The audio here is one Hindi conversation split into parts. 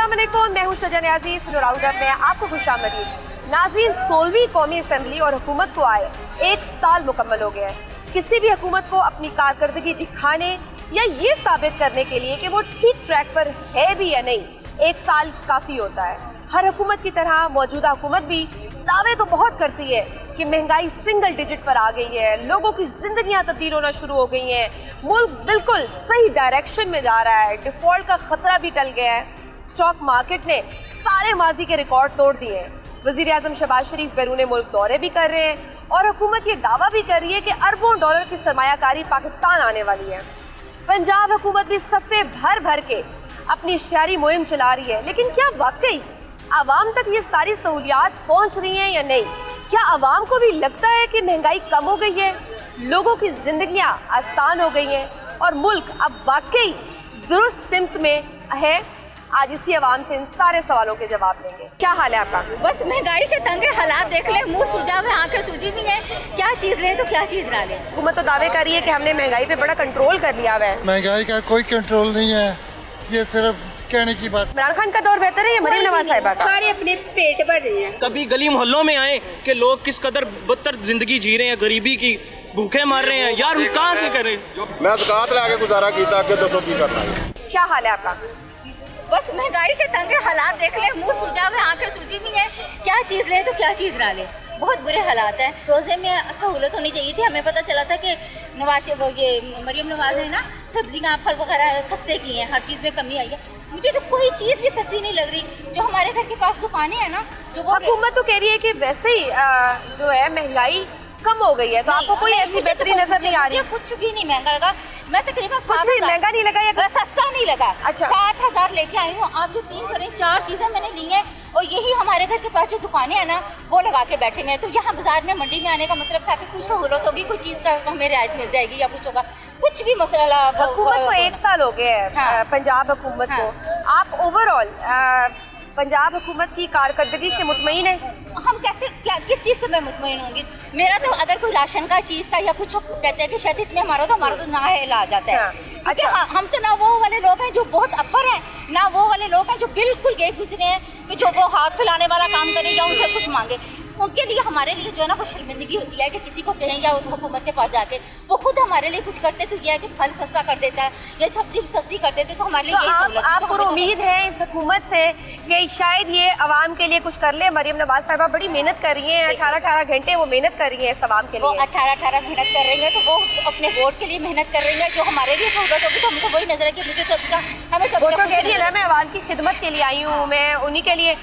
अस्सलाम वालेकुम, मैं हूँ शजन अजीज राउंडअप में आपको खुशामदीद। नाज़रीन, 16वीं कौमी असम्बली और हुकूमत को आए 1 साल मुकम्मल हो गया है। किसी भी हुकूमत को अपनी कारकर्दगी दिखाने या ये साबित करने के लिए कि वो ठीक ट्रैक पर है भी या नहीं, 1 साल काफ़ी होता है। हर हुकूमत की तरह मौजूदा हुकूमत भी दावे तो बहुत करती है कि महंगाई सिंगल डिजिट पर आ गई है, लोगों की जिंदगियां तब्दील होना शुरू हो गई हैं, मुल्क बिल्कुल सही डायरेक्शन में जा रहा है, डिफॉल्ट का खतरा भी टल गया है, स्टॉक मार्केट ने सारे माजी के रिकॉर्ड तोड़ दिए हैं। वज़ीर आज़म शहबाज शरीफ बैरून मुल्क दौरे भी कर रहे हैं और हुकूमत ये दावा भी कर रही है कि अरबों डॉलर की सरमायाकारी पाकिस्तान आने वाली है। पंजाब हुकूमत भी सफ़े भर भर के अपनी शहरी मुहिम चला रही है, लेकिन क्या वाकई आवाम तक ये सारी सहूलियात पहुंच रही हैं या नहीं? क्या आवाम को भी लगता है कि महंगाई कम हो गई है, लोगों की जिंदगियां आसान हो गई हैं और मुल्क अब वाकई दुरुस्त सिमत में है? आज इसी आवाम से इन सारे सवालों के जवाब देंगे। क्या हाल है आपका? बस महंगाई से तंग है, हालात देख ले, मुंह सूजा हुआ, आंखें सूजी भी हैं, क्या चीज़ लें तो क्या चीज़ ना लें। हुकूमत तो दावे कर रही है कि हमने महंगाई पे बड़ा कंट्रोल कर लिया हुआ है। महंगाई का कोई कंट्रोल नहीं है, ये सिर्फ कहने की बात। इमरान खान का दौर बेहतर है या मरीम नवाज साहिबा का? सारे अपने पेट भर रहे हैं। कभी गली मोहल्लों में आए कि लोग किस कदर बदतर जिंदगी जी रहे हैं, गरीबी की भूखे मर रहे हैं, यार कहाँ से करें? मैं ज़कात लगा गुजारा किया, आगे दसो की करना है। क्या हाल है आपका? बस महंगाई से तंग है, हालात देख ले, मुंह सूजा हुआ, आंखें सूजी भी हैं, क्या चीज़ लें तो क्या चीज़ ना लें। बहुत बुरे हालात हैं। रोज़े में सहूलत होनी चाहिए थी। हमें पता चला था कि मरीम नवाज ने ना सब्जियाँ फल वगैरह सस्ते किए हैं, हर चीज़ में कमी आई है। मुझे तो कोई चीज़ भी सस्ती नहीं लग रही। जो हमारे घर के पास दुकानें हैं ना, जो वो हुकूमत तो कह रही है कि वैसे ही जो है महंगाई कम हो गई है, तो आपको कोई ऐसी बेहतरी नजर नहीं आ रही? कुछ भी नहीं महंगा लगा। मैं तकरीबन कुछ भी महंगा नहीं लगा या सस्ता नहीं लगा। अच्छा। 7,000 लेके आई हूँ। आप जो 3 करें 4 चीज़ें मैंने ली हैं और यही हमारे घर के पास जो दुकानें हैं ना वो लगा के बैठे हुए हैं। तो यहाँ बाजार में मंडी में आने का मतलब था कि कुछ सहूलत होगी, कुछ चीज़ का हमें रियायत मिल जाएगी या कुछ होगा। कुछ भी मसला। हुकूमत को 1 साल हो गए है। हाँ। पंजाब हुकूमत को आप ओवरऑल पंजाब हुकूमत की कारकर्दगी से मुतमईन है? हम कैसे किस चीज़ से मैं मुतमईन होंगी? मेरा तो अगर कोई राशन का चीज़ का या कुछ कहते हैं कि शायद इसमें हमारा तो ना है ला जाता है। हाँ। अच्छा। हम तो ना वो वाले लोग हैं जो बहुत अपर हैं, ना वो वाले लोग हैं जो बिल्कुल गए गुजरे हैं कि जो वो हाथ फैलाने वाला काम करें या उनसे कुछ मांगे। उनके लिए हमारे लिए जो है ना वो शर्मिंदगी होती है कि किसी को कहें या हुकूमत के पास जाके वो खुद हमारे लिए कुछ करते तो ये है कि फल सस्ता कर देता है या सब्जी सस्ती कर देते तो हमारे लिए यही सहूलत है। आपको उम्मीद है इस हुकूमत से कि शायद ये अवाम के लिए कुछ कर ले? मरीम नवाज साहिबा बड़ी मेहनत कर रही हैं, 18 घंटे वो मेहनत कर रही हैं इस अवाम के लिए। वो 18 मेहनत कर रही है तो वो अपने वोट के लिए मेहनत कर रही है। जो हमारे लिए सहूलत होगी तो हमें तो वही नजर है कि मुझे तो हमें तो कह रही है ना, मैं अवाम की खिदमत के लिए आई हूँ, मैं उन्हीं के लिए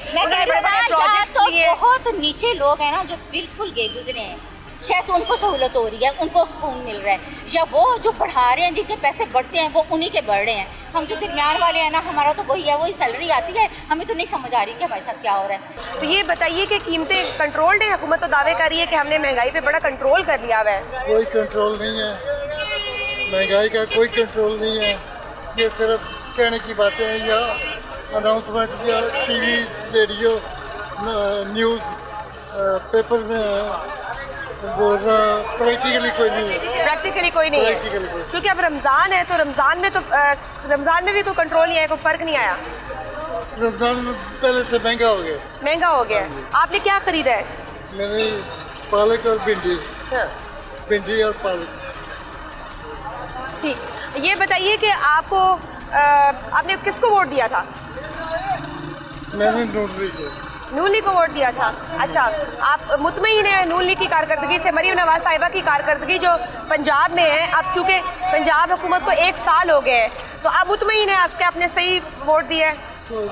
बहुत नीचे लोग हैं ना जो बिल्कुल गए गुजरे हैं, शायद उनको सहूलत हो रही है, उनको सुकून मिल रहा है, या वो जो बढ़ा रहे हैं जिनके पैसे बढ़ते हैं वो उन्हीं के बढ़ रहे हैं। हम जो दरमियान वाले हैं ना, हमारा तो वही है, वही सैलरी आती है, हमें तो नहीं समझ आ रही कि हमारे साथ क्या हो रहा है। तो ये बताइए कि कीमतें कंट्रोल्ड है? हुकूमत तो दावे कर रही है कि हमने महंगाई पे बड़ा कंट्रोल कर लिया हुआ है। कोई कंट्रोल नहीं है, महंगाई का कोई कंट्रोल नहीं है, ये सिर्फ कहने की बातें हैं या अनाउंसमेंट या टीवी रेडियो न्यूज़ पेपर में बोल रहा, प्रैक्टिकली कोई नहीं है। प्रैक्टिकली कोई नहीं है, क्योंकि अब रमज़ान है तो रमज़ान में भी तो कंट्रोल नहीं है, कोई फ़र्क नहीं आया। रमज़ान में पहले से महंगा हो गया। महंगा हो गया। आपने क्या ख़रीदा है? मैंने पालक और भिंडी। हाँ। भिंडी और पालक। ठीक, ये बताइए कि आपने किसको वोट दिया था? मैंने नून लीग को वोट दिया था। अच्छा, आप मुतमईन हैं नून लीग की कारकर्दगी से? मरीम नवाज साहिबा की कारकर्दगी जो पंजाब में है, अब चूँकि पंजाब हुकूमत को 1 साल हो गए तो आप मुतमईन हैं आपके आपने सही वोट दिया है? तो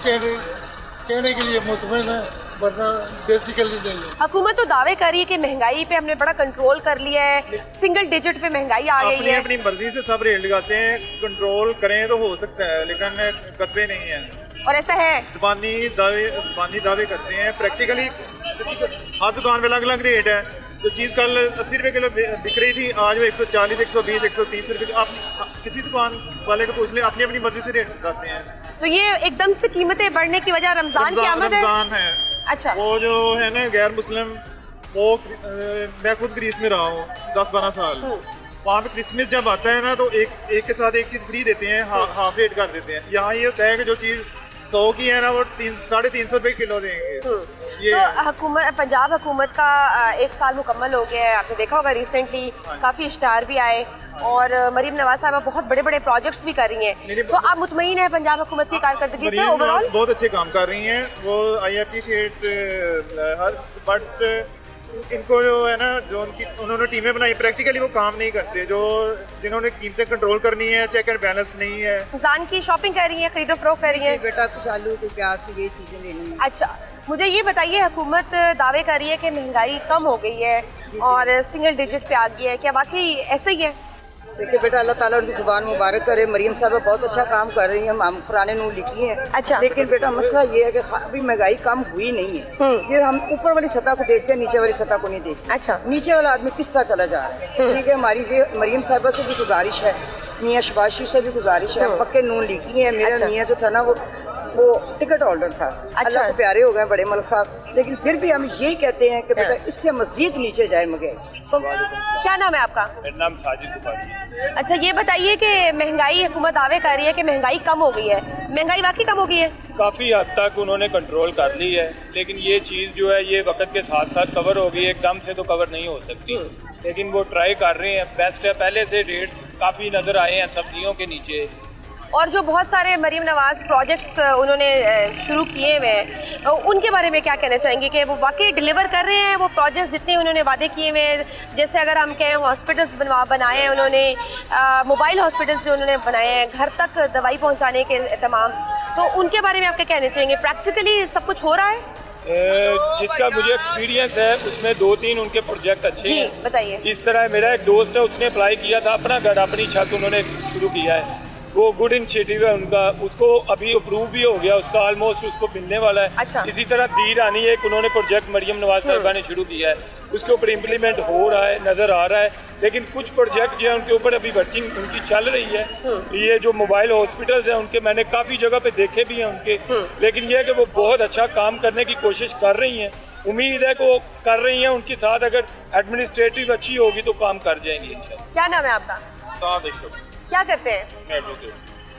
कहने के लिए मुतमईन है, वरना बेसिकली नहीं है। हुकूमत तो दावे कर रही है कि महंगाई पे हमने बड़ा कंट्रोल कर लिया है, सिंगल डिजिट पे महंगाई आ गई है। अपनी मर्जी से सब रेट लगाते हैं, कंट्रोल करें तो हो सकता है लेकिन करते नहीं हैं। और ऐसा है ज़बानी दावे करते हैं, प्रैक्टिकली हर दुकान पे अलग अलग रेट है। जो चीज़ कल 80 रुपये किलो बिक रही थी, आज वो 140, 120, 130 रुपये। आप किसी दुकान वाले को पूछ लें, अपनी अपनी मर्जी से रेट बताते हैं। तो ये एकदम से कीमतें बढ़ने की वजह रमज़ान की आमद है? रमज़ान है। अच्छा। वो जो है ना गैर मुस्लिम, वो मैं खुद ग्रीस में रहा हूँ 10-12 साल। वहाँ पे क्रिसमस जब आता है ना तो एक के साथ एक चीज़ फ्री देते हैं, हाफ रेट कर देते हैं। यहाँ ये होता है कि जो चीज़ 100 की है ना वो 350 रुपये किलो देंगे ये। तो हुकूमत, पंजाब हुकूमत का 1 साल मुकम्मल हो गया है। आपने देखा होगा रिसेंटली काफ़ी इश्तहार भी आए और मरीम नवाज साहबा बहुत बड़े बड़े प्रोजेक्ट्स भी कर रही हैं। तो आप मुतमईन हैं पंजाब हुकूमत की कारकर्दगी से? ओवरऑल बहुत अच्छे काम कर रही हैं वो, आई अप्रिशिएट हर, बट इनको जो है ना, जो उन्होंने टीमें बनाई, प्रैक्टिकली वो काम नहीं करते। जो जिन्होंने कीमतें कंट्रोल करनी है, चेक एंड बैलेंस नहीं है। रमजान की शॉपिंग कर रही हैं, खरीदो फरोख्त कर रही हैं? बेटा कुछ आलू कुछ प्याज की ये चीज़ें लेनी है। अच्छा, मुझे ये बताइए, हुकूमत दावे कर रही है कि महंगाई कम हो गई है और सिंगल डिजिट पे आ गई है, क्या वाकई ऐसे ही है? देखिए बेटा, अल्लाह ताला उनकी जुबान मुबारक करे। मरीम साहब बहुत अच्छा काम कर रही हैं, हम पुराने नून लिखी हैं। अच्छा। लेकिन बेटा मसला ये है कि अभी महंगाई कम हुई नहीं है। ये हम ऊपर वाली सतह को देखते हैं, नीचे वाली सतह को नहीं देखते। अच्छा। नीचे वाला आदमी किस तरह चला जा रहा है। ठीक है, हमारी ये मरीम साहबा से भी गुजारिश है, मियाँ शबाशी से भी गुजारिश है, पक्के नून लिखी है। मेरा मियाँ जो था ना वो टिकट होल्डर था। अल्लाह को प्यारे हो गए बड़े मलिक साहब, लेकिन फिर भी हम यही कहते हैं कि बेटा इससे मजीद नीचे जाए महंगाई। तो क्या नाम है आपका? मेरा नाम साजिद बुखारी। अच्छा, ये बताइए कि महंगाई, हुकूमत दावे कर रही है कि महंगाई कम हो गई है, महंगाई वाकई कम हो गई है? काफ़ी हद तक उन्होंने कंट्रोल कर ली है, लेकिन ये चीज़ जो है ये वक्त के साथ साथ कवर हो गई है, एकदम से तो कवर नहीं हो सकती, लेकिन वो ट्राई कर रहे हैं, बेस्ट है। पहले से रेट्स काफ़ी नज़र आए हैं सब्जियों के नीचे। और जो बहुत सारे मरीम नवाज प्रोजेक्ट्स उन्होंने शुरू किए हुए हैं, उनके बारे में क्या कहना चाहेंगे कि वो वाकई डिलीवर कर रहे हैं वो प्रोजेक्ट्स जितने उन्होंने वादे किए हुए हैं? जैसे अगर हम कहें हॉस्पिटल्स बनाए हैं उन्होंने, मोबाइल हॉस्पिटल्स जो उन्होंने बनाए हैं, घर तक दवाई पहुंचाने के तमाम, तो उनके बारे में आप क्या कहना चाहेंगे? प्रैक्टिकली सब कुछ हो रहा है? जिसका मुझे एक्सपीरियंस है उसमें 2-3 उनके प्रोजेक्ट अच्छे जी, हैं। बताइए। इस तरह मेरा एक दोस्त है, उसने अप्लाई किया था अपना घर, अपनी छत उन्होंने शुरू किया है, वो गुड इनिशिएटिव है उनका, उसको अभी अप्रूव भी हो गया, उसका ऑलमोस्ट उसको मिलने वाला है। अच्छा। इसी तरह दी रानी एक उन्होंने प्रोजेक्ट मरियम नवाज साहिबा ने शुरू किया है, उसके ऊपर इम्प्लीमेंट हो रहा है, नज़र आ रहा है, लेकिन कुछ प्रोजेक्ट जो है उनके ऊपर अभी वर्किंग उनकी चल रही है। ये जो मोबाइल हॉस्पिटल्स हैं उनके मैंने काफ़ी जगह पे देखे भी हैं उनके, लेकिन ये है कि वो बहुत अच्छा काम करने की कोशिश कर रही हैं। उम्मीद है कि वो कर रही हैं, उनके साथ अगर एडमिनिस्ट्रेटिव अच्छी होगी तो काम कर जाएंगी। क्या नाम है आपका? क्या करते हैं?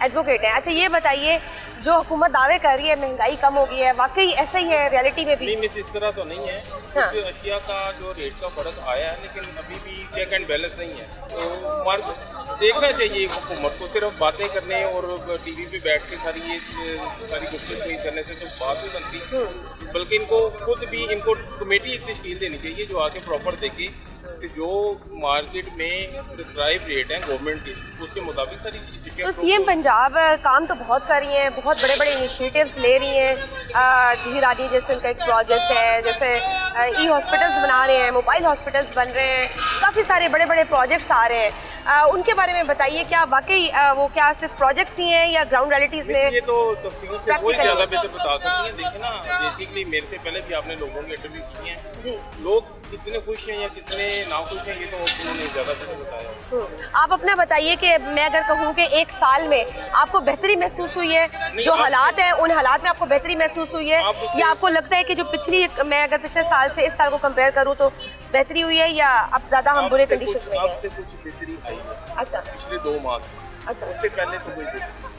एडवोकेट हैं। अच्छा, ये बताइए, जो हुकूमत दावे कर रही है महंगाई कम हो गई है, वाकई ऐसा ही है रियलिटी में भी? नहीं मिस, इस तरह तो नहीं है, क्योंकि अशिया का जो रेट का फ़र्क आया है, लेकिन अभी भी चेक एंड बैलेंस नहीं है। तो हमारे को देखना चाहिए हुकूमत को, सिर्फ बातें करने और टीवी पे बैठ के सारी गुफ्तगू करने से तो बात नहीं बनती, बल्कि इनको खुद भी इनको कमेटी एक तश्कील देनी चाहिए जो आके प्रॉपर देखे कि जो मार्केट में प्रिस्क्राइब रेट है गवर्नमेंट की, उसके मुताबिक सारी चीज़ें। तो सीएम पंजाब काम तो बहुत कर रही हैं, बहुत बड़े बड़े इनिशिएटिव्स ले रही हैं। दी रानी जैसे उनका एक प्रोजेक्ट है, जैसे ई हॉस्पिटल्स बना रहे हैं, मोबाइल हॉस्पिटल्स बन रहे हैं, काफ़ी सारे बड़े बड़े प्रोजेक्ट्स आ रहे हैं, उनके बारे में बताइए, क्या वाकई वो क्या सिर्फ प्रोजेक्ट्स ही हैं या ग्राउंड रियलिटीज़ में? ये तो तफसील से बहुत ज़्यादा बेहतर बता सकती हैं। देखिए ना, बेसिकली मेरे से पहले भी आपने लोगों ने इंटरव्यू किए हैं जी, लोग कितने खुश हैं या कितने नाखुश हैं, ये तो उन्होंने ज़्यादा बेहतर बताया। आप अपना बताइए कि मैं अगर कहूँ कि 1 साल में आपको बेहतरी महसूस हुई है, जो हालात हैं उन हालात में आपको बेहतरी महसूस हुई है, या आपको लगता है कि जो मैं अगर पिछले साल से इस साल को कंपेयर करूँ तो बेहतरी हुई है, या अब ज़्यादा हम बुरे कंडीशन में हैं? आपसे कुछ बेहतरी आई है। अच्छा। पिछले 2 माह से। अच्छा। उससे पहले तो कोई बेहतरी।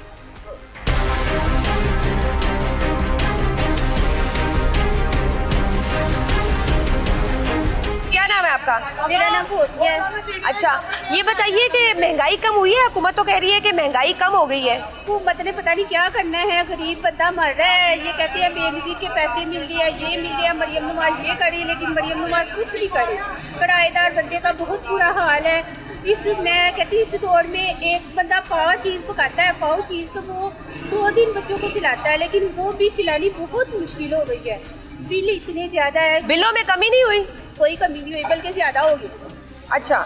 क्या नाम है आपका? मेरा नाम फोजिया है। अच्छा, ये बताइए कि महंगाई कम हुई है? हुकूमत तो कह रही है कि महंगाई कम हो गई है। हुकूमत ने पता नहीं क्या करना है, गरीब बंदा मर रहा है, ये कहती है बेनजीर के पैसे मिल रहे हैं, ये मिल रहा है, मरियम नवाज ये करे, लेकिन मरियम नवाज कुछ नहीं करे। किराएदार बंदे का बहुत बुरा हाल है। मैं कहती इस दौर में एक बंदा पाव चीज़ पकाता है, पाव चीज़ तो वो 2 दिन बच्चों को खिलाता है, लेकिन वो भी खिलानी बहुत मुश्किल हो गई है। बिल इतने ज़्यादा है। बिलों में कमी नहीं हुई? कोई कमी नहीं हुई, बल्कि ज़्यादा हो गई। अच्छा,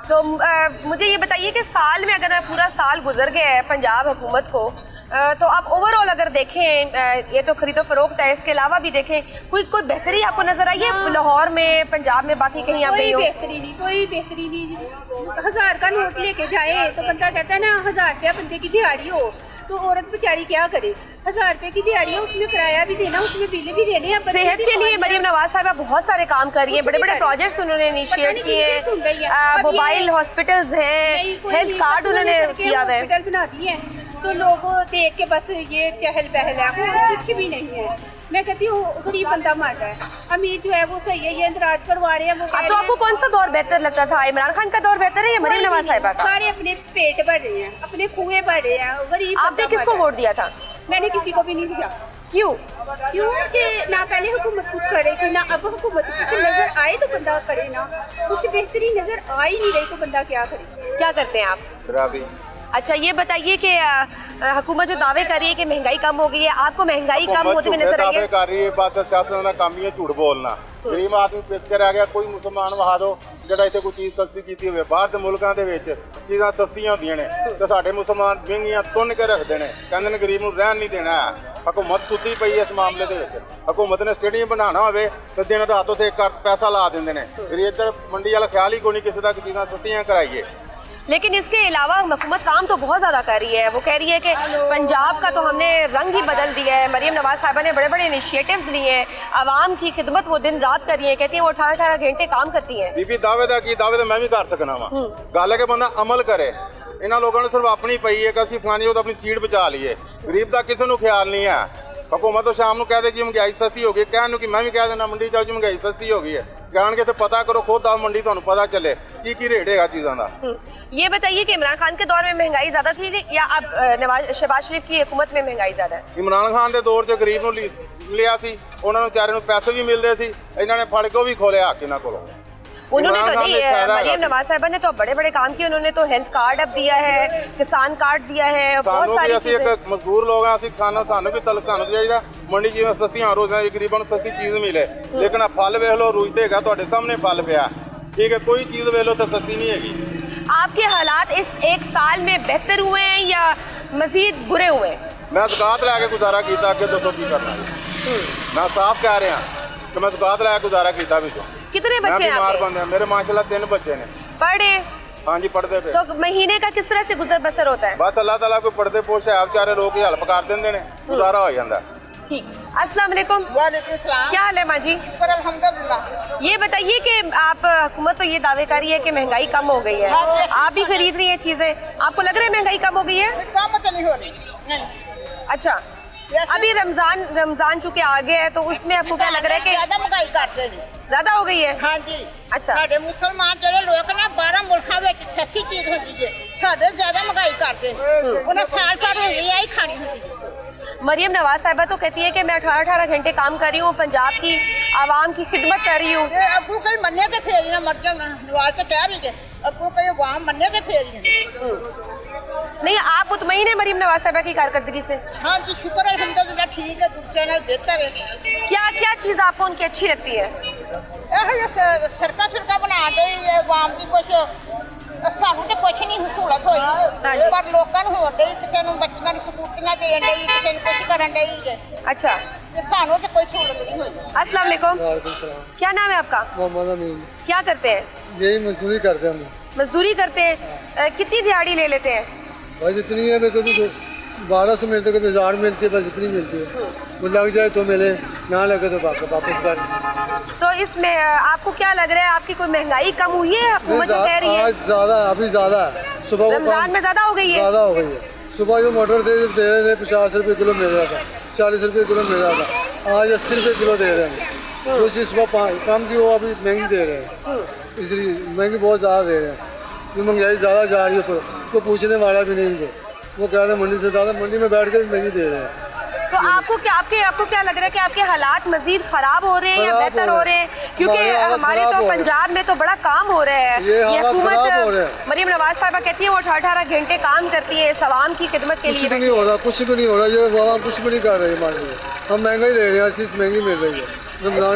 तो मुझे ये बताइए कि साल में अगर पूरा साल गुजर गया है पंजाब हुकूमत को, तो आप ओवरऑल अगर देखें, ये तो खरीदो फरोख्त है, इसके अलावा भी देखें, कोई बेहतरी आपको नजर आई है लाहौर में, पंजाब में, बाकी कहीं आप गई हो? कोई बेहतरी नहीं। 1000 का नोट लेके जाए तो बंदा कहता है ना 1000 रुपया बंदे की दिहाड़ी हो, तो औरत बेचारी क्या करे? 1000 रुपए की दिहाड़ी है, उसमें किराया भी देना, उसमें बिल भी देने हैं। सेहत के लिए मरियम नवाज साहिबा बहुत सारे काम कर रही हैं, बड़े बड़े प्रोजेक्ट्स उन्होंने इनिशिएट किए हैं, मोबाइल हॉस्पिटल्स हैं, हेल्थ कार्ड उन्होंने किया हुआ है। हॉस्पिटल बना दिए हैं, तो लोग देख के बस ये चहल पहल है, और कुछ भी नहीं है। मैं कहती हूँ गरीब बंदा मर रहा है, अमीर जो है वो सही है, ये इंतराज करवा रहे हैं। वो अब तो आपको कौन सा दौर बेहतर लगता था, इमरान खान का दौर बेहतर है या मरीम नवाज साहिबा का? सारे अपने पेट भर रहे हैं, अपने कुएं भर रहे हैं। गरीब आपने किसको वोट दिया था? मैंने किसी को भी नहीं दिया। क्यों? क्योंकि ना पहले हुकूमत कुछ करे थी, ना अब हुकूमत कुछ नजर आए तो बंदा करे, ना कुछ बेहतरी नजर आ ही नहीं रही तो बंदा क्या करे। क्या करते हैं आप? अच्छा, ये बताइए कि हुकूमत जो दावे कर रही है कि महंगाई कम हो गई है, आपको महंगाई कम होती हुई नजर आई है? कर रही है बस सियासत का काम ही है झूठ बोलना। गरीब आदमी पिस के रह गया। कोई मुसलमान वहा दो ਜਿਹੜਾ ਇੱਥੇ ਕੋਈ ਚੀਜ਼ ਸਸਤੀ ਕੀਤੀ ਹੋਵੇ। ਬਾਹਰ ਦੇ ਮੁਲਕਾਂ ਦੇ ਵਿੱਚ ਚੀਜ਼ਾਂ ਸਸਤੀਆਂ ਹੁੰਦੀਆਂ ਨੇ ਤੇ ਸਾਡੇ ਮੁਸਲਮਾਨ ਮਹਿੰਗੀਆਂ ਤੁੰਨ ਕੇ ਰੱਖਦੇ ਨੇ, ਕਹਿੰਦੇ ਨੇ ਗਰੀਬ ਨੂੰ ਰਹਿਣ ਨਹੀਂ ਦੇਣਾ। ਹਕੂਮਤ ਸੁੱਤੀ ਪਈ ਹੈ ਇਸ ਮਾਮਲੇ ਦੇ ਵਿੱਚ। ਹਕੂਮਤ ਨੇ ਸਟੇਡੀਅਮ ਬਣਾਉਣਾ ਹੋਵੇ ਤੇ ਦਿਨ ਰਾਤ ਉੱਥੇ ਪੈਸਾ ਲਾ ਦਿੰਦੇ ਨੇ। ਫਿਰ ਇੱਧਰ ਮੰਡੀ ਵਾਲਾ ਖਿਆਲ ਹੀ ਕੋਈ ਨਹੀਂ ਕਿਸੇ ਦਾ ਕਿ ਚੀਜ਼ਾਂ ਸਸਤੀਆਂ ਕਰਾਈਏ। लेकिन इसके अलावा हुकूमत काम तो बहुत ज़्यादा कर रही है। वो कह रही है कि पंजाब का तो हमने रंग ही बदल दिया है। मरीम नवाज साहिबा ने बड़े बड़े इनिशिएटिव्स लिए हैं, आवाम की खिदमत वो दिन रात कर रही है। कहती है वो 18-18 घंटे काम करती है। बीबी दावे ਦਾ ਕੀ ਦਾਵੇ ਤਾਂ ਮੈਂ ਵੀ ਕਰ ਸਕਣਾ ਵਾ। ਗੱਲ ਹੈ ਕਿ ਬੰਦਾ ਅਮਲ ਕਰੇ। ਇਹਨਾਂ ਲੋਕਾਂ ਨੂੰ ਸਿਰਫ ਆਪਣੀ ਪਈ ਹੈ ਕਿ ਅਸੀਂ ਫਲਾਣੀ ਉਹ ਆਪਣੀ ਸੀਟ ਬਚਾ ਲਈਏ। ਗਰੀਬ ਦਾ ਕਿਸੇ ਨੂੰ ਖਿਆਲ ਨਹੀਂ ਹੈ। हुकूमत तो शाम को कह दे कि महंगाई सस्ती हो गई, कहने कि मैं भी कह देना मंडी जाओ जी महंगाई सस्ती हो गई है। जान के पता करो खुद आओ मंडी, तो पता चले की रेट है चीज़ों का। ये बताइए कि इमरान खान के दौर में महंगाई ज़्यादा थी या अब शहबाज शरीफ की हुकूमत में महंगाई ज़्यादा है? इमरान खान के दौर च गरीब लिया सी, उन्होंने बेचारे को पैसे भी मिलते सी, इन्होंने फड़ के भी खोलिया हक इन्होंने को। उन्होंने तो नहीं, मरीम नवाज साहिबा ने तो बड़े बड़े काम किए। उन्होंने तो हेल्थ कार्ड अब दिया है, किसान कार्ड दिया है, बहुत सारी चीजें। एक मजदूर लोग हैं, किसानों सानू भी तलक सानू चाहिए मंडी चीज़ें सस्तियां रोज़ गरीबों को सस्ती चीज़ मिले। लेकिन फल वेख लो रूजते है तुहाडे सामने फल पिया, ठीक है, कोई चीज़ वेख लो तो सस्ती नहीं हैगी। आपके हालात इस एक साल में बेहतर हुए हैं या मजीद बुरे हुए? मैं ज़कात लैके गुजारा किया, अगे दसो की करना। मैं साफ कह रहा कि मैं ज़कात लैके गुजारा किया। कितने बच्चे हैं आपके? मेरे माशाल्लाह 3 बच्चे ने। पढ़े? हाँ जी पढ़ते पे। तो महीने का किस तरह से गुजर बसर होता है? बस अल्लाह ताला कोई पढ़ते पोष है बेचारे लोग हेल्प कर देंगे ने, गुजारा हो जाता है। ठीक। अस्सलाम वालेकुम। वालेकुम सलाम। क्या हाल है माँ जी? शुक्र अल्हम्दुलिल्लाह। ये बताइए कि आप हुकूमत तो ये दावे कर रही है कि महंगाई कम हो गई है, आप भी खरीद रही हैं चीजें, आपको लग रहा है महंगाई कम हो गई है? कम तो नहीं हो रही। नहीं। अच्छा, अभी रमजान चूंकि आ गया है तो उसमें आपको क्या लग रहा है कि ज्यादा महंगाई करते हैं? ज्यादा हो गई है? हाँ जी। अच्छा, साडे मुसलमान ਜਿਹੜੇ ਲੋਕ ਨਾ 12 ਮੁਲਕਾਂ ਵਿੱਚ ਸਸਤੀ ਚੀਜ਼ ਹੁੰਦੀ ਹੈ, ਸਾਡੇ ਜ਼ਿਆਦਾ ਮਹਿੰਗਾਈ ਕਰਦੇ ਨੇ। ਉਹਨਾਂ ਸਾਲ ਭਰ ਹੋ ਗਈ ਆਈ ਖਾਣੀ ਹੁੰਦੀ ਹੈ। मरीम नवाज साहिबा तो कहती है कि मैं 18-18 घंटे काम कर रही हूँ, पंजाब की आवाम की खिदमत कर रही हूँ। ਅੱਗੂ ਕੋਈ ਮੰਨੇ ਤੇ ਫੇਰ ਹੀ ਨਾ ਮਰ ਜਾਣਾ, ਨਵਾਜ਼ ਤੇ ਕਹਿ ਰਹੀ ਹੈ ਅੱਗੂ ਕੋਈ ਆਵਾਮ ਮੰਨੇ ਤੇ ਫੇਰ ਹੀ। नहीं, आप मुतमईन है मरीम नवाज साहिबा की कारकर्दगी से? हाँ जी शुक्र अल्हम्दुलिल्लाह, ठीक है, दूसरे नाल बेहतर है। क्या क्या चीज़ आपको उनकी अच्छी लगती है? ਇਹੋ ਜਿਹਾ ਸੜਕਾਂ ਬਣਾ ਰਹੀ ਹੈ ਆਵਾਮ ਦੀ, ਕੁਛ ਸਾਨੂੰ ਤੇ ਕੁਛ ਨਹੀਂ ਸਹੂਲਤ ਹੋਈ, ਪਰ ਲੋਕਾਂ ਨੂੰ ਹੋ ਰਹੀ, ਕਿਸੇ ਨੂੰ ਬੱਚਿਆਂ ਨੂੰ ਸਕੂਟੀਆਂ ਦੇਣ ਡਈ, ਕਿਸੇ ਨੂੰ ਕੁਛ ਕਰਨ ਡਈ ਜੇ। अच्छा, ਤੇ ਸਾਨੂੰ ਤੇ ਕੋਈ ਸਹੂਲਤ ਨਹੀਂ ਹੋਈ। अस्सलाम वालेकुम। क्या नाम है आपका? मोहम्मद अमीन। क्या करते हैं? यही मजदूरी करते हैं हम। मजदूरी करते हैं। कितनी दिहाड़ी ले लेते हैं? बस इतनी है, मेरे को भी 1200 मिलते, कभी 1000 मिलती है, बस इतनी मिलती है। वो लग जाए तो मिले, ना लगे तो वापस कर। तो इसमें आपको क्या लग रहा है, आपकी कोई महंगाई कम हुई है? हुकूमत जो कह रही है आज ज़्यादा, अभी ज़्यादा है। सुबह रमजान में ज़्यादा हो गई है? ज़्यादा हो गई है। सुबह जो मटर दे रहे थे 50 रुपये किलो मिल रहा था, 40 रुपये किलो मिल रहा था, आज 80 रुपये किलो दे रहे हैं। तो इसी सुबह कम थी, वो अभी महंगी दे रहे हैं, इसलिए महंगी बहुत ज़्यादा दे रहे हैं। ये महंगाई ज़्यादा जा रही है, ऊपर को पूछने वाला भी नहीं इनको। वो कह रहे हैं मंडी से ज़्यादा, मंडी में बैठ के भी महंगी दे रहे हैं। तो आपको क्या लग रहा है कि आपके हालात मजीद खराब हो रहे हैं या बेहतर हो रहे हैं? क्योंकि हमारे तो पंजाब में तो बड़ा काम हो रहा है। ये हुकूमत मरीम नवाज साहिबा कहती है वो 18-18 घंटे काम करती है इस आवाम की खिदमत के लिए। कुछ भी नहीं हो रहा, कुछ भी नहीं हो रहा, ये आवाम कुछ भी नहीं कर रही है हमारे लिए। हम महंगाई ले रहे हैं, हर चीज़ महंगी मिल रही है।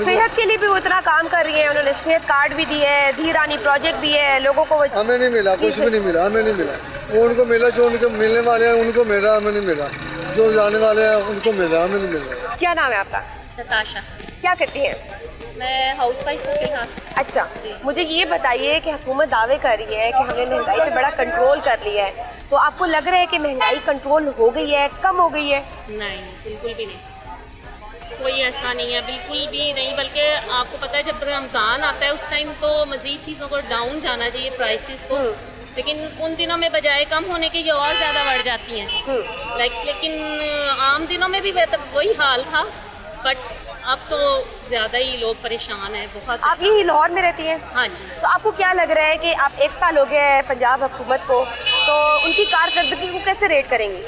सेहत के लिए भी वो इतना काम कर रही है, उन्होंने सेहत कार्ड भी दिया है, धीरानी प्रोजेक्ट भी है, लोगों को हमें नहीं मिला, कुछ भी नहीं मिला, हमें नहीं मिला। वो उनको मिला, जो उनको मिलने वाले हैं उनको मिला, हमें नहीं मिला। जो जाने वाले हैं उनको मिला, हमें नहीं मिला। क्या नाम है आपका? नताशा। क्या करती हैं? मैं हाउस वाइफ हूँ फिलहाल। अच्छा, मुझे ये बताइए कि हुकूमत दावे कर रही है कि हमने महंगाई पे बड़ा कंट्रोल कर लिया है, तो आपको लग रहा है कि महंगाई कंट्रोल हो गई है, कम हो गई है? नहीं, बिल्कुल भी नहीं, कोई ऐसा नहीं है, बिल्कुल भी नहीं। बल्कि आपको पता है जब रमज़ान आता है उस टाइम तो मज़ीद चीज़ों को डाउन जाना चाहिए प्राइसेस को, लेकिन उन दिनों में बजाय कम होने के ये और ज़्यादा बढ़ जाती हैं। लेकिन आम दिनों में भी वही हाल था, बट अब तो ज़्यादा ही लोग परेशान हैं बहुत। आप यही लाहौर में रहती हैं? हाँ जी। तो आपको क्या लग रहा है कि आप 1 साल हो गया है पंजाब हुकूमत को, तो उनकी कारकर्दगी को कैसे रेट करेंगी,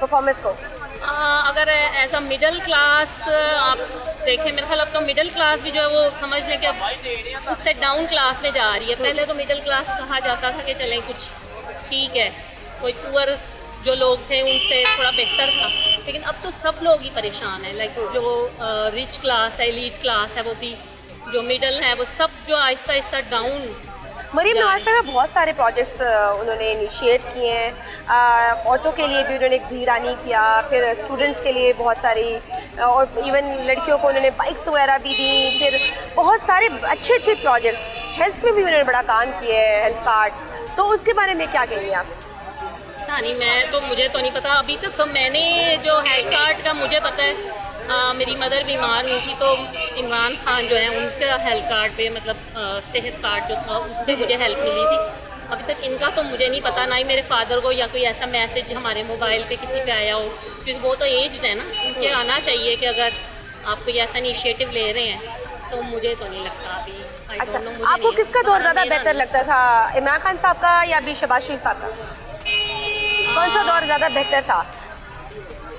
परफॉर्मेंस को? अगर एज अ मिडिल क्लास आप देखें, मेरे ख्याल अब तो मिडिल क्लास भी जो है वो समझ लें कि अब उससे डाउन क्लास में जा रही है। पहले तो मिडिल क्लास कहा जाता था कि चलें कुछ ठीक है, कोई पुअर जो लोग थे उनसे थोड़ा बेहतर था, लेकिन अब तो सब लोग ही परेशान हैं। लाइक जो रिच क्लास है, एलीट क्लास है, वो भी जो मिडल है, वो सब जो आहिस्ता आहिस्ता डाउन। मरीम नवाज साहब बहुत सारे प्रोजेक्ट्स उन्होंने इनिशिएट किए हैं। ऑटो के लिए भी उन्होंने एक धीरानी किया, फिर स्टूडेंट्स के लिए बहुत सारी, और इवन लड़कियों को उन्होंने बाइक्स वगैरह भी दी, फिर बहुत सारे अच्छे अच्छे प्रोजेक्ट्स। हेल्थ में भी उन्होंने बड़ा काम किया है, हेल्थ कार्ड। तो उसके बारे में क्या कहेंगे आप? हाँ नहीं, मुझे तो नहीं पता अभी तक। तो मैंने जो हेल्थ कार्ड का मुझे पता है, मेरी मदर बीमार हुई थी तो इमरान खान जो है उनका हेल्थ कार्ड पे मतलब सेहत कार्ड जो था उससे मुझे हेल्प मिली थी। अभी तक इनका तो मुझे नहीं पता, ना ही मेरे फादर को या कोई ऐसा मैसेज हमारे मोबाइल पे किसी पे आया हो, क्योंकि वो तो एज्ड है ना, उनके आना चाहिए कि अगर आप कोई ऐसा इनिशिएटिव ले रहे हैं। तो मुझे तो नहीं लगता अभी। अच्छा, आपको किसका दौर ज़्यादा बेहतर लगता था, इमरान खान साहब का या अभी शहबाज शरीफ साहब का? कौन सा दौर ज़्यादा बेहतर था?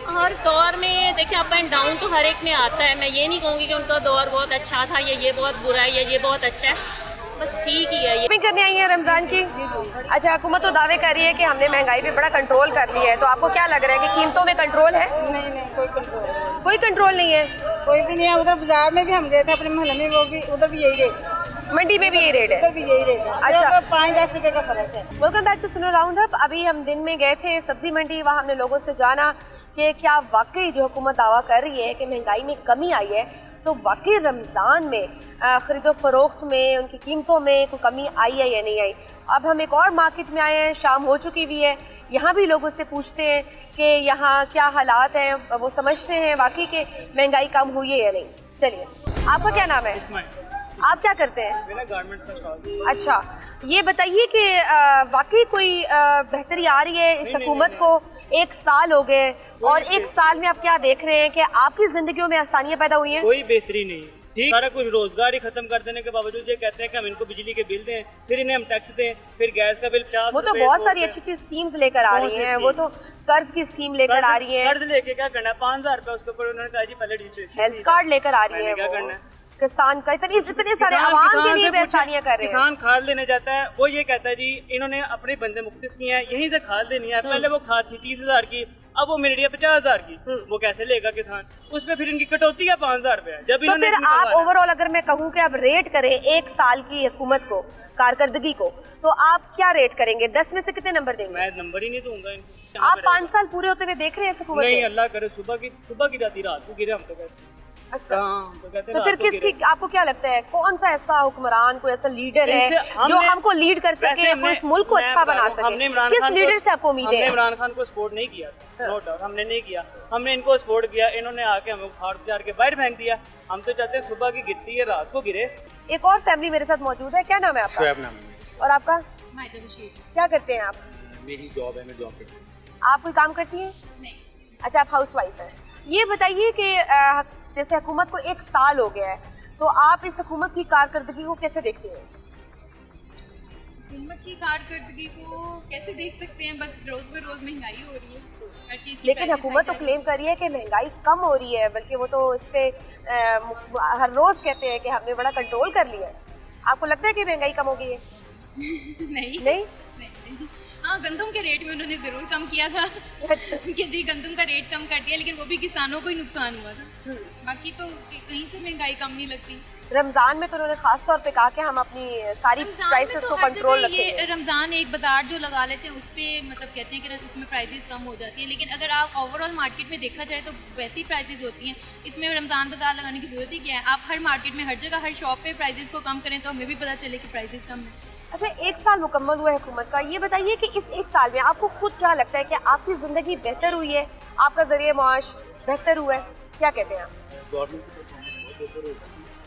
हर दौर में देखिए अप एंड डाउन तो हर एक में आता है। मैं ये नहीं कहूँगी कि उनका दौर बहुत अच्छा था या ये बहुत बुरा है या ये बहुत अच्छा है, बस ठीक ही है। ये करने आई है रमज़ान की। अच्छा, हुकूमत तो दावे कर रही है कि हमने महंगाई पे बड़ा कंट्रोल कर लिया है, तो आपको क्या लग रहा है कि कीमतों में कंट्रोल है? नहीं, कोई कंट्रोल नहीं है। कोई भी नहीं है। उधर बाजार में भी हम गए थे अपने मोहल्ले में, वो भी उधर भी यही रेट, मंडी में भी यही रेट है, उधर भी यही रेट है। अच्छा, 5-10 रुपए का फर्क है। वेलकम बैक टू सुनो राउंड अप। अभी हम दिन में गए थे सब्जी मंडी, वहाँ हमने लोगों से जाना कि क्या वाकई जो हुकूमत दावा कर रही है कि महंगाई में कमी आई है, तो वाकई रमज़ान में ख़रीदो फरोख्त में उनकी कीमतों में कोई कमी आई है या नहीं आई। अब हम एक और मार्केट में आए हैं, शाम हो चुकी हुई है, यहाँ भी लोगों से पूछते हैं कि यहाँ क्या हालात हैं, वो समझते हैं वाकई कि महंगाई कम हुई है या नहीं। चलिए, आपका क्या नाम है? आप क्या करते हैं? मेरा गारमेंट्स का स्टॉल। अच्छा, ये बताइए कि वाकई कोई बेहतरी आ रही है इस हुकूमत को? 1 साल हो गए और 1 साल में आप क्या देख रहे हैं कि आपकी जिंदगियों में आसानियां पैदा हुई हैं? कोई बेहतरी नहीं, ठीक। सारा कुछ रोजगार ही खत्म कर देने के बावजूद ये कहते हैं कि हम इनको बिजली के बिल दें, फिर इन्हें हम टैक्स दें, फिर गैस का बिल 50। वो तो बहुत सारी अच्छी अच्छी स्कीम्स लेकर आ रही हैं, वो तो कर्ज की स्कीम लेकर आ रही है। कर्ज लेके क्या करना है? 5000 रुपए उसके ऊपर उन्होंने कहा जी पहले रजिस्ट्रेशन। हेल्थ कार्ड लेकर आ रही है, क्या करना है? किसान का इतने सारे आवाम के लिए आसानियां कर रहे हैं। किसान खाद लेने जाता है, वो ये कहता है जी इन्होंने अपने बंदे मुख्तिस किए हैं, यहीं से खाद लेनी है। पहले वो खाद थी 30,000 की, अब वो मिल रही है 50,000 की। वो कैसे लेगा किसान? उसमें फिर इनकी कटौती है 5,000 रुपए। जब तो फिर आप ओवरऑल अगर मैं कहूँ कि आप रेट करें 1 साल की हुकूमत को, कारकर्दगी को, तो आप क्या रेट करेंगे? 10 में से कितने नंबर देंगे? मैं नंबर ही नहीं दूंगा इनको। आप 5 साल पूरे होते हुए देख रहे हैं हुकूमत? नहीं, अल्लाह करे सुबह की जाती रात को गिरे हम तो कहते। अच्छा, तो फिर किसकी, आपको क्या लगता है कौन सा ऐसा हुक्मरान, कोई ऐसा लीडर है जो हमको लीड कर सके, इस मुल्क को अच्छा बना सके? किस लीडर से आपको उम्मीद है? हमने इमरान खान को सपोर्ट नहीं किया, नो डाउट हमने नहीं किया। हमने इनको सपोर्ट किया, इन्होंने आके हमें उखाड़ उजाड़ के बाहर फेंक दिया। हम तो चाहते हैं सुबह की गिरती है रात को गिरे। एक और फैमिली मेरे साथ मौजूद है, क्या नाम है आपका? नाम है। और आपका? क्या करते हैं आप? मेरी जॉब है, मैं जॉब करती हूँ। आप कोई काम करती हैं? नहीं। अच्छा, आप हाउस वाइफ हैं। ये बताइए कि जैसे हुकूमत को 1 साल हो गया है, तो आप इस हुकूमत की कारकर्दगी को कैसे देखते हैं? हुकूमत की कारकर्दगी को कैसे देख सकते हैं, बस रोज पे रोज महंगाई हो रही है हर चीज की। लेकिन हुकूमत तो क्लेम कर रही है कि महंगाई कम हो रही है, बल्कि वो तो इस पे हर रोज कहते हैं कि हमने बड़ा कंट्रोल कर लिया है। आपको लगता है कि महंगाई कम हो गई है? नहीं। हाँ, गंदम के रेट में उन्होंने ज़रूर कम किया था कि जी गंदम का रेट कम कर दिया, लेकिन वो भी किसानों को ही नुकसान हुआ था। बाकी तो कहीं से महंगाई कम नहीं लगती। रमज़ान में तो उन्होंने खास तौर पे कहा कि हम अपनी सारी प्राइसेस को कंट्रोल रखेंगे। ये रमज़ान एक बाजार जो लगा लेते हैं उस पर मतलब कहते हैं कि उसमें प्राइसेस कम हो जाती है, लेकिन अगर आप ओवरऑल मार्केट में देखा जाए तो वैसी प्राइसेस होती हैं। इसमें रमज़ान बाजार लगाने की जरूरत ही क्या है? आप हर मार्केट में हर जगह हर शॉप पे प्राइसेस को कम करें तो हमें भी पता चले कि प्राइसेस कम है। अच्छा, 1 साल मुकम्मल हुआ है हुकूमत का, ये बताइए कि इस 1 साल में आपको खुद क्या लगता है कि आपकी ज़िंदगी बेहतर हुई है, आपका ज़रिए माश बेहतर हुआ है? क्या कहते हैं आप?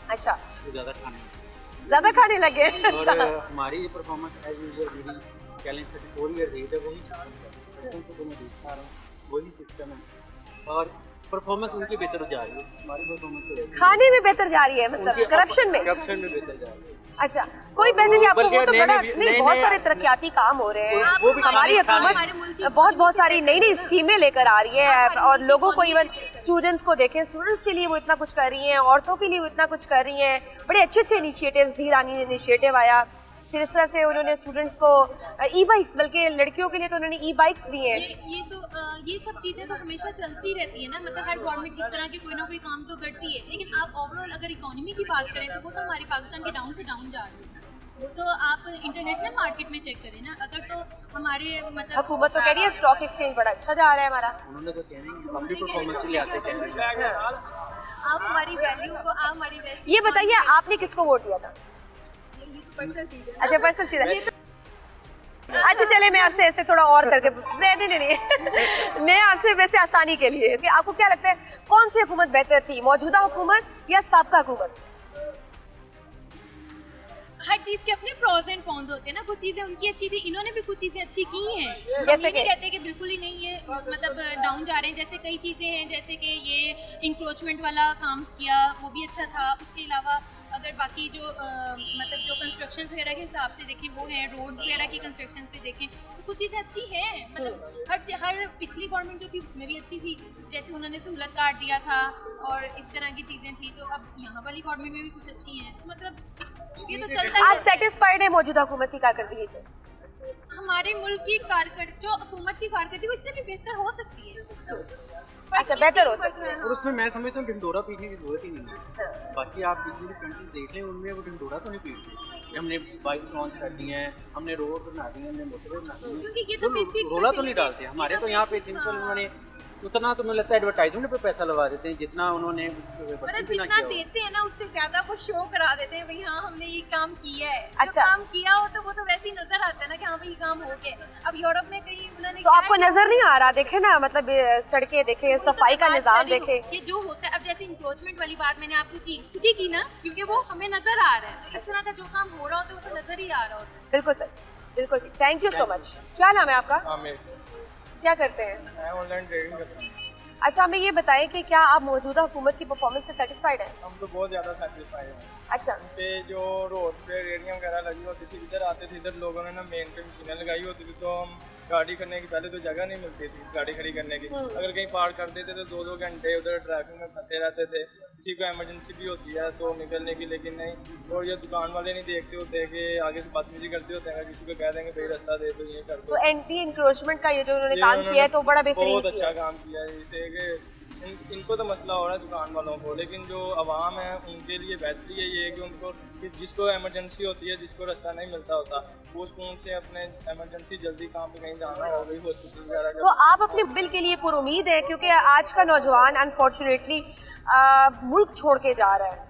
अच्छा, ज़्यादा खाने लगे। और हमारी परफॉर्मेंस एज यूजुअल कह लें 34 ईयर एज है, वही सिस्टम है, बचपन से तो मैं देखता आ रहा हूँ वही सिस्टम है और परफॉर्मेंस उनकी बेहतर जा रही है, हमारी परफॉर्मेंस से वैसे खाने में बेहतर जा रही है, मतलब करप्शन में बेहतर जा रही है। अच्छा, कोई बेहतर नहीं आपको, वो तो बड़ा नए- नहीं, बहुत सारे तरक्याती काम हो रहे हैं। वो भी हमारी हुकूमत बहुत सारी नई नई स्कीमें लेकर आ रही है और लोगों को, इवन स्टूडेंट्स को देखें, स्टूडेंट्स के लिए वो इतना कुछ कर रही हैं, औरतों के लिए वो इतना कुछ कर रही हैं। बड़े अच्छे अच्छे इनिशिएटिव्स, धीरानी इनिशिएटिव आया, फिर इस तरह से उन्होंने स्टूडेंट्स को ई बाइक्स, बल्कि लड़कियों के लिए तो उन्होंने ई बाइक्स दी हैं। ये सब चीज़ें तो हमेशा चलती रहती है ना, मतलब हर गवर्नमेंट इस तरह के कोई ना कोई काम तो करती है, लेकिन आप ओवरऑल अगर इकोनॉमी की बात करें तो वो तो हमारे पाकिस्तान के डाउन से डाउन जा रही है। वो तो आप इंटरनेशनल मार्केट में चेक करें ना, अगर तो हमारे मतलब हुकूमत तो कह रही है स्टॉक एक्सचेंज बड़ा अच्छा जा रहा है हमारा। उन्होंने तो कह रही है अपनी परफॉर्मेंस के लिहाज से कह रही है। आप हमारी वैल्यू को, आप हमारी वैल्यू, ये बताइए आपने किसको वोट दिया था? पर्सनल चीज़ है। अच्छा, पर्सनल चीज़ है। अच्छा चले, मैं आपसे ऐसे थोड़ा और करके नहीं मैं आपसे वैसे आसानी के लिए कि आपको क्या लगता है कौन सी हुकूमत बेहतर थी, मौजूदा हुकूमत या साबका हुकूमत? हर चीज के अपने प्रोज एंड कॉन्स होते हैं ना, कुछ चीजें उनकी अच्छी थी, इन्होंने भी कुछ चीजें अच्छी की हैं। जैसे हम ये कि? नहीं कहते कि बिल्कुल ही नहीं है, मतलब डाउन जा रहे हैं। जैसे कई चीजें हैं, जैसे कि ये इंक्रोचमेंट वाला काम किया, वो भी अच्छा था। उसके अलावा अगर बाकी जो मतलब जो कंस्ट्रक्शन वगैरह के हिसाब से देखें, वो है रोड वगैरह की कंस्ट्रक्शन से देखें तो कुछ चीज़ें अच्छी हैं। मतलब हर पिछली गवर्नमेंट जो थी उसमें भी अच्छी थी, जैसे उन्होंने सहूलत कार्ड दिया था और इस तरह की चीज़ें थी, तो अब यहाँ वाली गवर्नमेंट में भी कुछ अच्छी हैं। तो मतलब ये तो चलता है। आप सेटिस्फाइड है मौजूदा हुकूमत की कारकर्दगी से? हमारे मुल्क की कारकर्दगी, जो हुकूमत की कारकर्दगी, वो इससे भी बेहतर हो सकती है। अच्छा, बेहतर हो सकती है। और उसमें मैं समझता हूँ ढिंडोरा पीने की जरूरत ही नहीं है। बाकी आप जितनी भी कंट्रीज देख लें उनमें वो ढिंडोरा तो नहीं पीते। हमने बाइक लॉन्च कर दी हैं, हमने रोड बना दी है, हमने मोटरवे बना दी है, रोला तो नहीं डालते। हमारे तो यहाँ पे सिंपल उन्होंने उतना तो मुझे लगता है एडवर्टाइजमेंट पे पैसा लगा देते हैं, जितना उन्होंने मतलब जितना देते हैं ना उससे ज्यादा वो शो करा देते हैं, भाई हाँ हमने ये काम किया है। अच्छा, काम किया हो तो वो तो वैसे ही नजर आता है ना कि हाँ भाई ये काम हो गया। अब यूरोप में कहीं उन्होंने तो आपको नजर नहीं आ रहा? देखे ना, मतलब सड़कें देखे, सफाई का निजाम देखे, ये जो होता है। अब जैसे इंक्रोचमेंट वाली बात मैंने आपको की ना, क्योंकि वो हमें नजर आ रहा है। तो इस तरह का जो काम हो रहा होता है वो तो नजर ही आ रहा होता है। बिल्कुल सर, बिल्कुल। Thank you so much. क्या नाम है आपका? आमिर। क्या करते हैं? मैं ऑनलाइन ट्रेडिंग करता हूँ। अच्छा, हमें ये बताएं कि क्या आप मौजूदा हुकूमत की परफॉर्मेंस से सेटिस्फाइड हैं? हम तो बहुत ज़्यादा सेटिस्फाइड हैं। अच्छा, पे जो रोड पे रेडियम वगैरह लगी होती थी, इधर आते थे, इधर लोगों ने ना मेन पे मशीनें लगाई होती थी, तो हम गाड़ी करने की पहले तो जगह नहीं मिलती थी गाड़ी खड़ी करने की। अगर कहीं पार्क कर देते तो 2-2 घंटे उधर ट्रैफिक में फंसे रहते थे। किसी को इमरजेंसी भी होती है तो निकलने की, लेकिन नहीं। और ये दुकान वाले नहीं देखते होते कि आगे से बदतमीजी करते होते हैं, किसी को कह देंगे भाई रास्ता दे दो, ये कर दो। तो एंटी इंक्रोचमेंट का ये जो उन्होंने काम किया है तो बड़ा बेहतरीन बहुत किया अच्छा काम किया है। जैसे कि इनको तो मसला हो रहा है दुकान वालों को, लेकिन जो आवाम है उनके लिए बेहतरी है ये कि उनको कि जिसको इमरजेंसी होती है, जिसको रास्ता नहीं मिलता होता, वो सुकून से अपने इमरजेंसी जल्दी काम पे कहीं जाना हो गई, हॉस्पिटल वगैरह। तो आप अपने बिल के लिए पुरुमीद है? क्योंकि आज का नौजवान अनफॉर्चुनेटली मुल्क छोड़ के जा रहा है।